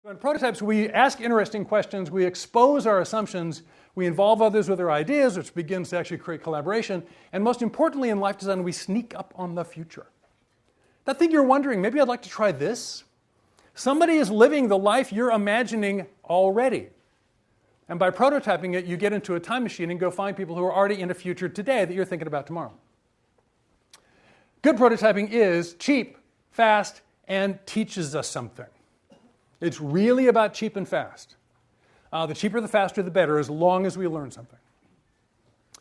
In prototypes, we ask interesting questions, we expose our assumptions, we involve others with our ideas, which begins to actually create collaboration, and most importantly in life design, we sneak up on the future. That thing you're wondering, maybe I'd like to try this? Somebody is living the life you're imagining already. And by prototyping it, you get into a time machine and go find people who are already in a future today that you're thinking about tomorrow. Good prototyping is cheap, fast, and teaches us something. It's really about cheap and fast. The cheaper, the faster, the better, as long as we learn something.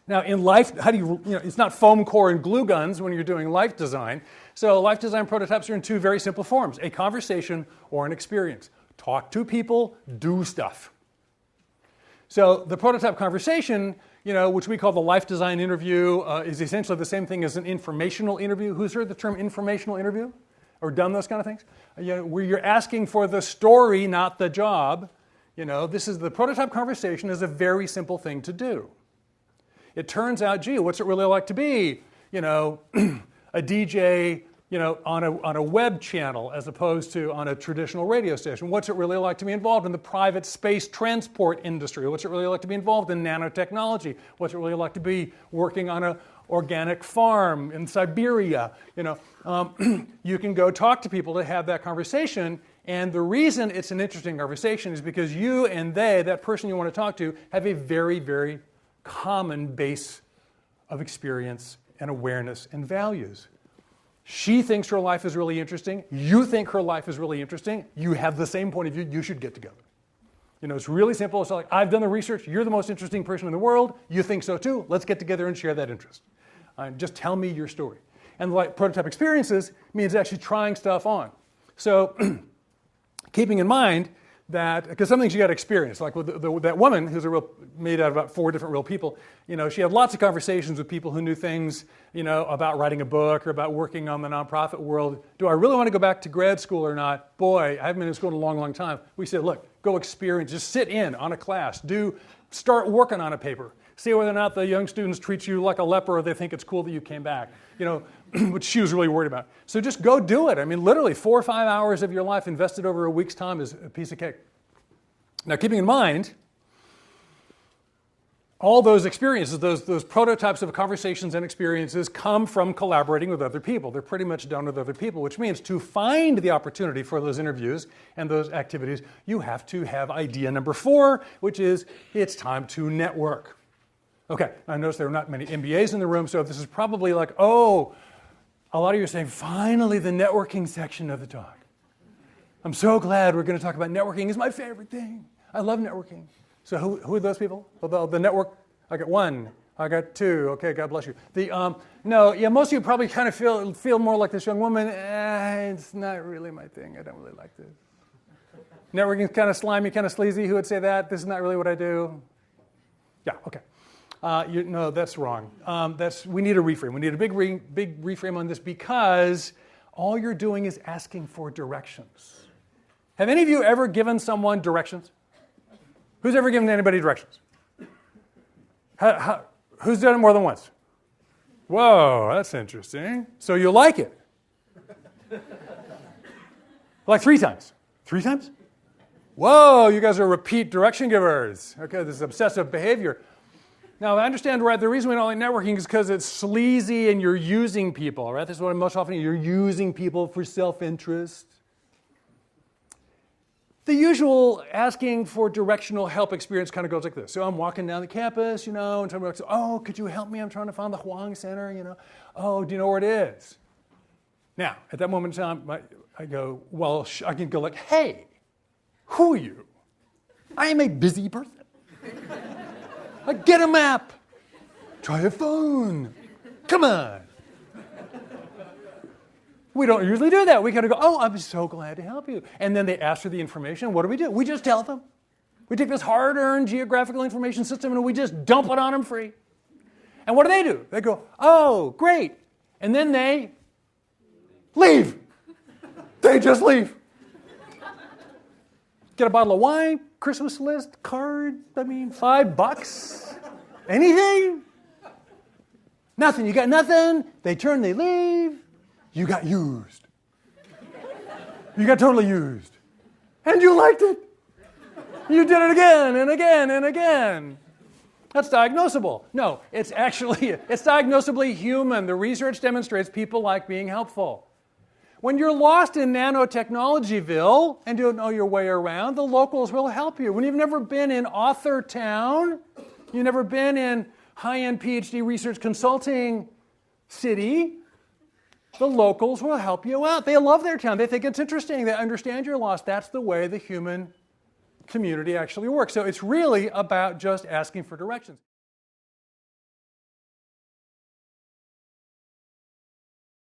Now, in life, it's not foam core and glue guns when you're doing life design. So life design prototypes are in two very simple forms, a conversation or an experience. Talk to people, do stuff. So the prototype conversation, which we call the life design interview, is essentially the same thing as an informational interview. Who's heard the term informational interview? Or done those kind of things? Where you're asking for the story, not the job. The prototype conversation is a very simple thing to do. It turns out, gee, what's it really like to be, a DJ, on a web channel as opposed to on a traditional radio station? What's it really like to be involved in the private space transport industry? What's it really like to be involved in nanotechnology? What's it really like to be working on an organic farm in Siberia? You can go talk to people to have that conversation. And the reason it's an interesting conversation is because you and they, that person you want to talk to, have a very, very common base of experience and awareness and values. She thinks her life is really interesting. You think her life is really interesting. You have the same point of view. You should get together. It's really simple. It's like, I've done the research. You're the most interesting person in the world. You think so too. Let's get together and share that interest. Just tell me your story. And like prototype experiences means actually trying stuff on. So keeping in mind that, because some things you got to experience, like with that woman who's made out of about 4 different real people, she had lots of conversations with people who knew things, about writing a book or about working on the nonprofit world. Do I really want to go back to grad school or not? Boy, I haven't been in school in a long, long time. We said, look, go experience, just sit in on a class, start working on a paper. See whether or not the young students treat you like a leper or they think it's cool that you came back, which she was really worried about. So just go do it. I mean, literally 4 or 5 hours of your life invested over a week's time is a piece of cake. Now, keeping in mind, all those experiences, those prototypes of conversations and experiences come from collaborating with other people. They're pretty much done with other people, which means to find the opportunity for those interviews and those activities, you have to have idea number 4, which is it's time to network. Okay, I noticed there are not many MBAs in the room, so this is probably like, oh, a lot of you are saying, finally the networking section of the talk. I'm so glad we're going to talk about networking. It's my favorite thing. I love networking. So who are those people? The network, I got 1, I got 2. Okay, God bless you. Most of you probably kind of feel more like this young woman. It's not really my thing. I don't really like this. Networking is kind of slimy, kind of sleazy. Who would say that? This is not really what I do. Yeah, okay. No, that's wrong. We need a reframe. We need a big reframe on this because all you're doing is asking for directions. Have any of you ever given someone directions? Who's ever given anybody directions? Who's done it more than once? Whoa, that's interesting. So you like it? Like 3 times. 3 times? Whoa, you guys are repeat direction givers. Okay, this is obsessive behavior. Now, I understand, right, the reason we don't like networking is because it's sleazy and you're using people, right? This is what most often you're using people for self-interest. The usual asking for directional help experience kind of goes like this. So I'm walking down the campus, and somebody goes, oh, could you help me? I'm trying to find the Huang Center, Oh, do you know where it is? Now, at that moment in time, I go, well, I can go like, hey, who are you? I am a busy person. Get a map. Try a phone. Come on. We don't usually do that. We kind of go, oh, I'm so glad to help you. And then they ask for the information. What do? We just tell them. We take this hard-earned geographical information system and we just dump it on them free. And what do? They go, oh, great. And then they leave. They just leave. Get a bottle of wine, Christmas list, card, $5. Anything? Nothing. You got nothing. They turn, they leave. You got used. You got totally used. And you liked it. You did it again and again and again. That's diagnosable. No, it's diagnosably human. The research demonstrates people like being helpful. When you're lost in nanotechnologyville and don't know your way around, the locals will help you. When you've never been in author town, you've never been in high-end PhD research consulting city, the locals will help you out. They love their town. They think it's interesting. They understand you're lost. That's the way the human community actually works. So it's really about just asking for directions.